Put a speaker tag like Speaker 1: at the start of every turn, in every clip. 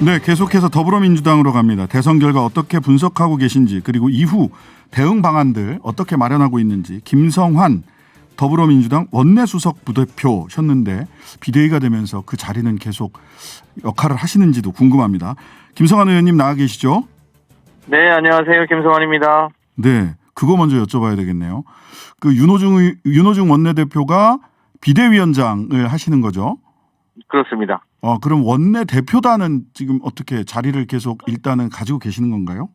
Speaker 1: 네, 계속해서 더불어민주당으로 갑니다. 대선 결과 어떻게 분석하고 계신지, 그리고 이후 대응 방안들 어떻게 마련하고 있는지. 김성환 더불어민주당 원내수석 부대표셨는데 비대위가 되면서 그 자리는 계속 역할을 하시는지도 궁금합니다. 김성환 의원님 나와 계시죠?
Speaker 2: 네, 안녕하세요. 김성환입니다.
Speaker 1: 네, 그거 먼저 여쭤봐야 되겠네요. 그 윤호중 원내대표가 비대위원장을 하시는 거죠?
Speaker 2: 그렇습니다.
Speaker 1: 그럼 원내대표단은 지금 어떻게 자리를 계속 일단은 가지고 계시는 건가요?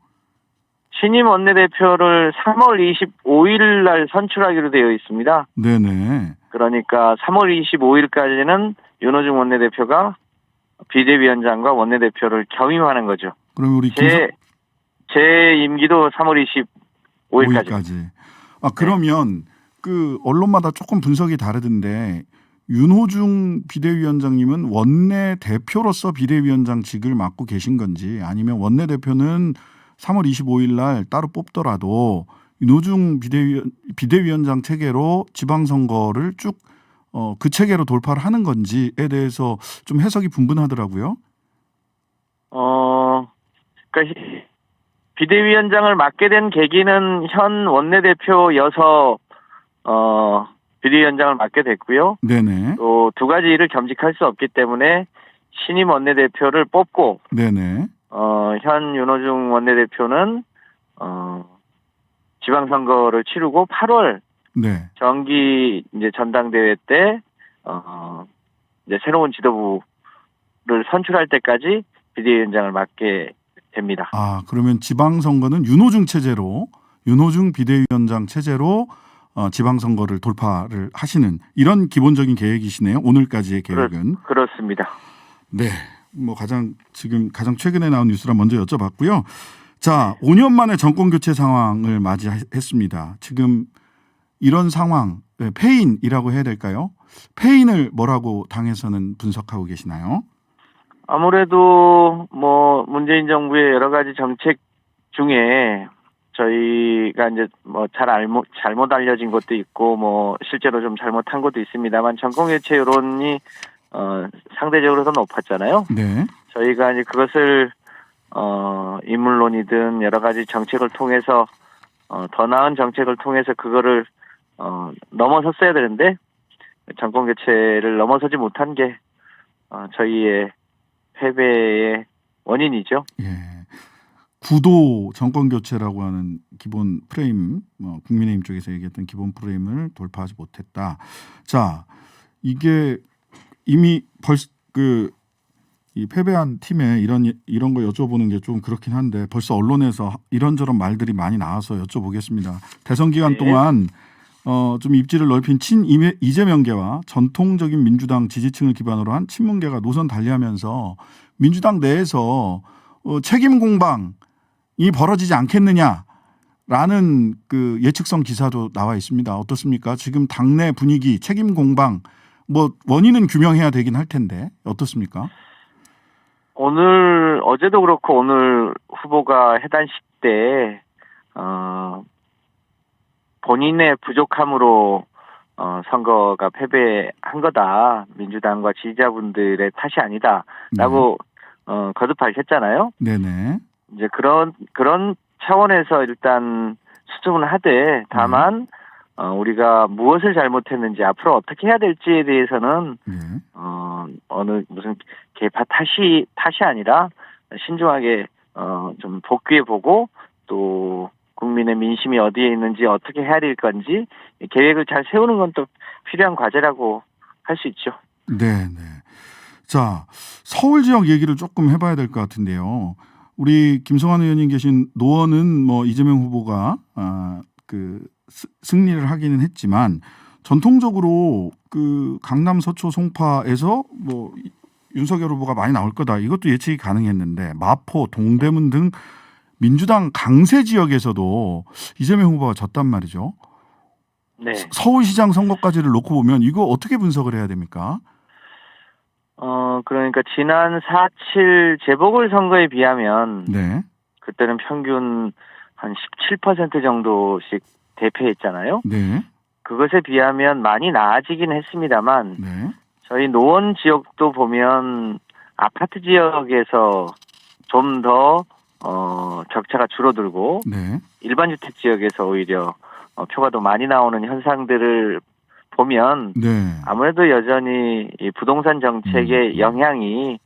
Speaker 2: 신임 원내대표를 3월 25일 날 선출하기로 되어 있습니다.
Speaker 1: 네네.
Speaker 2: 그러니까 3월 25일까지는 윤호중 원내대표가 비대위원장과 원내대표를 겸임하는 거죠.
Speaker 1: 그럼 우리
Speaker 2: 제 임기도 3월 25일까지.
Speaker 1: 5일까지. 그러면 그 언론마다 조금 분석이 다르던데 윤호중 비대위원장님은 원내대표로서 비대위원장직을 맡고 계신 건지, 아니면 원내대표는 3월 25일 날 따로 뽑더라도 윤호중 비대위원장 체계로 지방선거를 쭉 그 체계로 돌파를 하는 건지에 대해서 좀 해석이 분분하더라고요.
Speaker 2: 그러니까 비대위원장을 맡게 된 계기는 현 원내대표여서 비대위원장을 맡게 됐고요.
Speaker 1: 네네.
Speaker 2: 또 두 가지 일을 겸직할 수 없기 때문에 신임 원내대표를 뽑고,
Speaker 1: 네네.
Speaker 2: 현 윤호중 원내대표는 지방선거를 치르고 8월
Speaker 1: 네.
Speaker 2: 정기 이제 전당대회 때 이제 새로운 지도부를 선출할 때까지 비대위원장을 맡게 됩니다.
Speaker 1: 그러면 지방선거는 윤호중 비대위원장 체제로 지방선거를 돌파를 하시는 이런 기본적인 계획이시네요. 오늘까지의 계획은.
Speaker 2: 그렇습니다.
Speaker 1: 네. 지금 가장 최근에 나온 뉴스라 먼저 여쭤봤고요. 자, 5년 만에 정권 교체 상황을 맞이했습니다. 지금 이런 상황, 패인이라고 해야 될까요? 패인을 뭐라고 당에서는 분석하고 계시나요?
Speaker 2: 아무래도 문재인 정부의 여러 가지 정책 중에 저희가 이제 잘못 알려진 것도 있고 실제로 좀 잘못한 것도 있습니다만 정권 교체 여론이 상대적으로 더 높았잖아요.
Speaker 1: 네.
Speaker 2: 저희가 이제 그것을 인물론이든 여러 가지 정책을 통해서 더 나은 정책을 통해서 그거를 넘어섰어야 되는데 정권 교체를 넘어서지 못한 게 저희의 패배의 원인이죠.
Speaker 1: 예. 구도 정권 교체라고 하는 기본 프레임, 국민의힘 쪽에서 얘기했던 기본 프레임을 돌파하지 못했다. 자, 이게 이미 이 패배한 팀에 이런 거 여쭤보는 게 좀 그렇긴 한데 벌써 언론에서 이런저런 말들이 많이 나와서 여쭤보겠습니다. 대선 기간 동안 좀 입지를 넓힌 이재명계와 전통적인 민주당 지지층을 기반으로 한 친문계가 노선 달리하면서 민주당 내에서 책임 공방이 벌어지지 않겠느냐라는 그 예측성 기사도 나와 있습니다. 어떻습니까? 지금 당내 분위기, 책임 공방, 원인은 규명해야 되긴 할 텐데 어떻습니까?
Speaker 2: 어제도 그렇고 오늘 후보가 해단식 때 본인의 부족함으로 선거가 패배한 거다. 민주당과 지지자분들의 탓이 아니다라고 거듭 밝혔잖아요.
Speaker 1: 네네.
Speaker 2: 이제 그런 차원에서 일단 수정을 하되, 다만 우리가 무엇을 잘못했는지 앞으로 어떻게 해야 될지에 대해서는 무슨 개파 탓이 아니라 신중하게 좀 복귀해 보고, 또 국민의 민심이 어디에 있는지 어떻게 해야 될 건지 계획을 잘 세우는 건 또 필요한 과제라고 할 수 있죠.
Speaker 1: 네네. 자, 서울 지역 얘기를 조금 해봐야 될 것 같은데요. 우리 김성환 의원님 계신 노원은 이재명 후보가 승리를 하기는 했지만 전통적으로 그 강남, 서초, 송파에서 윤석열 후보가 많이 나올 거다, 이것도 예측이 가능했는데 마포, 동대문 등 민주당 강세 지역에서도 이재명 후보가 졌단 말이죠.
Speaker 2: 네.
Speaker 1: 서울시장 선거까지를 놓고 보면 이거 어떻게 분석을 해야 됩니까?
Speaker 2: 그러니까 지난 4.7 재보궐선거에 비하면 그때는 평균 한 17% 정도씩 대패했잖아요.
Speaker 1: 네.
Speaker 2: 그것에 비하면 많이 나아지긴 했습니다만 저희 노원 지역도 보면 아파트 지역에서 좀 더 격차가 줄어들고
Speaker 1: 네.
Speaker 2: 일반 주택 지역에서 오히려 표가 더 많이 나오는 현상들을 보면
Speaker 1: 네.
Speaker 2: 아무래도 여전히 이 부동산 정책의 영향이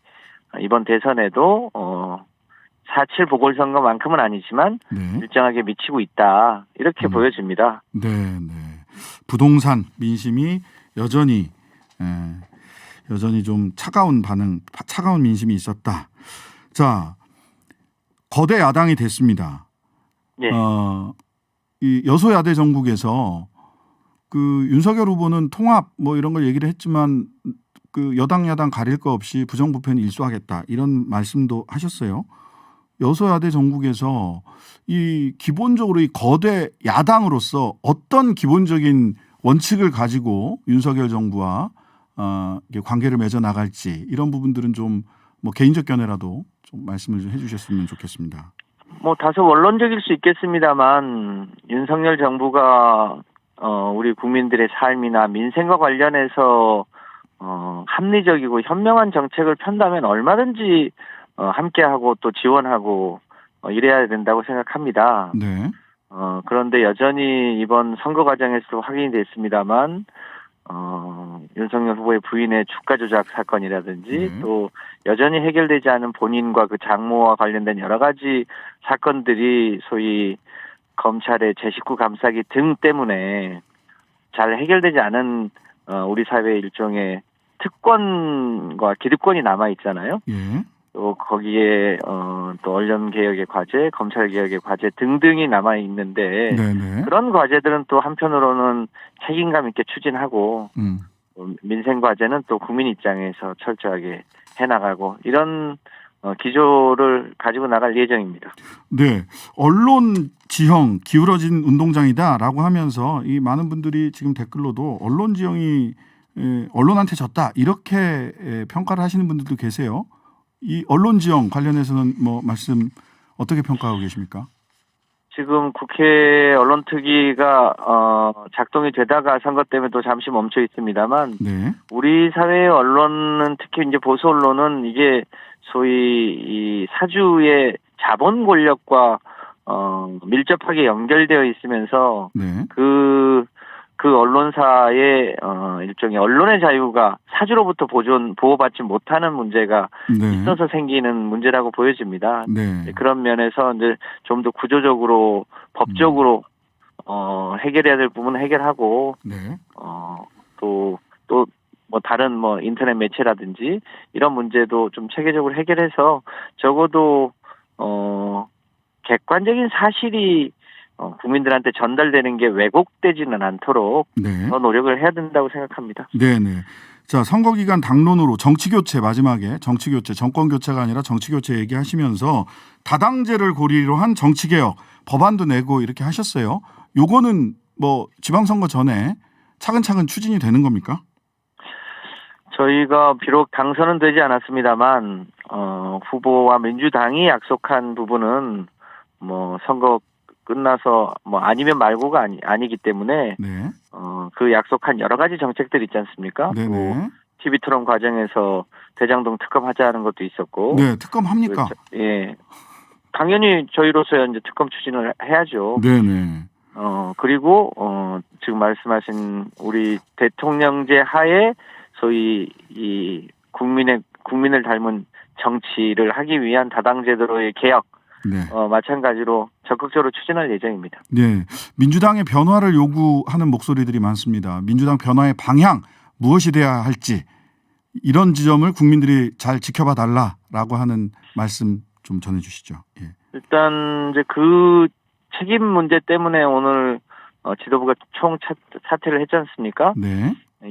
Speaker 2: 이번 대선에도 4.7 보궐선거만큼은 아니지만
Speaker 1: 네.
Speaker 2: 일정하게 미치고 있다 이렇게 보여집니다.
Speaker 1: 네, 네. 부동산 민심이 여전히 좀 차가운 민심이 있었다. 자, 거대 야당이 됐습니다.
Speaker 2: 예.
Speaker 1: 이 여소야대 정국에서 그 윤석열 후보는 통합 뭐 이런 걸 얘기를 했지만 그 여당 야당 가릴 거 없이 부정부패는 일소하겠다 이런 말씀도 하셨어요. 여소야대 정국에서 이 기본적으로 이 거대 야당으로서 어떤 기본적인 원칙을 가지고 윤석열 정부와 관계를 맺어 나갈지 이런 부분들은 좀 뭐 개인적 견해라도 좀 말씀을 좀 해주셨으면 좋겠습니다.
Speaker 2: 뭐 다소 원론적일 수 있겠습니다만 윤석열 정부가 우리 국민들의 삶이나 민생과 관련해서 합리적이고 현명한 정책을 편다면 얼마든지 함께하고 또 지원하고 이래야 된다고 생각합니다.
Speaker 1: 네.
Speaker 2: 그런데 여전히 이번 선거 과정에서도 확인이 됐습니다만 윤석열 후보의 부인의 주가 조작 사건이라든지 또 여전히 해결되지 않은 본인과 그 장모와 관련된 여러 가지 사건들이 소위 검찰의 제 식구 감싸기 등 때문에 잘 해결되지 않은 우리 사회의 일종의 특권과 기득권이 남아 있잖아요.
Speaker 1: 예.
Speaker 2: 또 거기에 또 언론 개혁의 과제, 검찰 개혁의 과제 등등이 남아 있는데 그런 과제들은 또 한편으로는 책임감 있게 추진하고 민생 과제는 또 국민 입장에서 철저하게 해나가고 이런 기조를 가지고 나갈 예정입니다.
Speaker 1: 네, 언론 지형 기울어진 운동장이다라고 하면서 이 많은 분들이 지금 댓글로도 언론 지형이 언론한테 졌다 이렇게 평가를 하시는 분들도 계세요. 이 언론 지형 관련해서는 뭐 말씀 어떻게 평가하고 계십니까?
Speaker 2: 지금 국회 언론특위가 작동이 되다가 선거 때문에 또 잠시 멈춰 있습니다만 우리 사회의 언론은 특히 이제 보수 언론은 이게 소위 이 사주의 자본 권력과 밀접하게 연결되어 있으면서 그 언론사의 일종의 언론의 자유가 사주로부터 보호받지 못하는 문제가 있어서 생기는 문제라고 보여집니다. 그런 면에서 이제 좀 더 구조적으로 법적으로 해결해야 될 부분은 해결하고 또 뭐 다른 뭐 인터넷 매체라든지 이런 문제도 좀 체계적으로 해결해서 적어도 객관적인 사실이 국민들한테 전달되는 게 왜곡되지는 않도록 더 노력을 해야 된다고 생각합니다.
Speaker 1: 네네. 자, 선거 기간 당론으로 정치교체 마지막에 정치교체, 정권교체가 아니라 정치교체 얘기하시면서 다당제를 고리로 한 정치개혁 법안도 내고 이렇게 하셨어요. 요거는 뭐 지방선거 전에 차근차근 추진이 되는 겁니까?
Speaker 2: 저희가 비록 당선은 되지 않았습니다만 후보와 민주당이 약속한 부분은 뭐 선거 끝나서 뭐 아니면 말고가 아니기 때문에 그 약속한 여러 가지 정책들 있지 않습니까? 뭐 TV 토론 과정에서 대장동 특검 하자는 것도 있었고.
Speaker 1: 네, 특검 합니까?
Speaker 2: 예, 당연히 저희로서야 이제 특검 추진을 해야죠.
Speaker 1: 네네.
Speaker 2: 그리고 지금 말씀하신 우리 대통령제 하에 소위 이 국민을 닮은 정치를 하기 위한 다당제도로의 개혁. 마찬가지로 적극적으로 추진할 예정입니다.
Speaker 1: 네, 민주당의 변화를 요구하는 목소리들이 많습니다. 민주당 변화의 방향 무엇이 돼야 할지 이런 지점을 국민들이 잘 지켜봐 달라라고 하는 말씀 좀 전해주시죠. 예.
Speaker 2: 일단 이제 그 책임 문제 때문에 오늘 지도부가 총 사퇴를 했지 않습니까?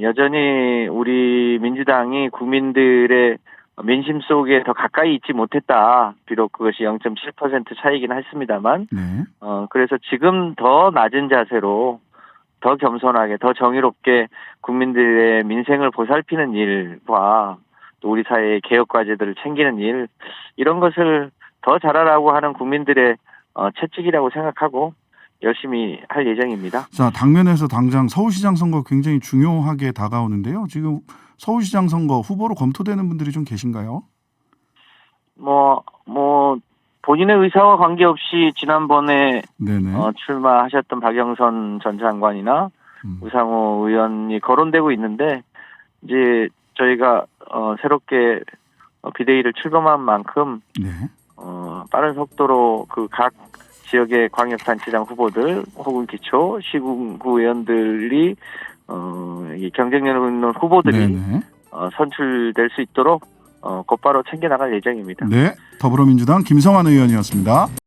Speaker 2: 여전히 우리 민주당이 국민들의 민심 속에 더 가까이 있지 못했다. 비록 그것이 0.7% 차이긴 했습니다만, 그래서 지금 더 낮은 자세로 더 겸손하게, 더 정의롭게 국민들의 민생을 보살피는 일과 또 우리 사회의 개혁 과제들을 챙기는 일, 이런 것을 더 잘하라고 하는 국민들의 채찍이라고 생각하고 열심히 할 예정입니다.
Speaker 1: 자, 당면에서 당장 서울시장 선거 굉장히 중요하게 다가오는데요. 지금 서울시장 선거 후보로 검토되는 분들이 좀 계신가요?
Speaker 2: 뭐 본인의 의사와 관계없이 지난번에
Speaker 1: 네네.
Speaker 2: 출마하셨던 박영선 전 장관이나 우상호 의원이 거론되고 있는데 이제 저희가 새롭게 비대위를 출범한 만큼
Speaker 1: 네.
Speaker 2: 빠른 속도로 그 각 지역의 광역단체장 후보들 혹은 기초 시군구 의원들이 이 경쟁력 있는 후보들이
Speaker 1: 네네.
Speaker 2: 선출될 수 있도록 곧바로 챙겨나갈 예정입니다.
Speaker 1: 네. 더불어민주당 김성환 의원이었습니다.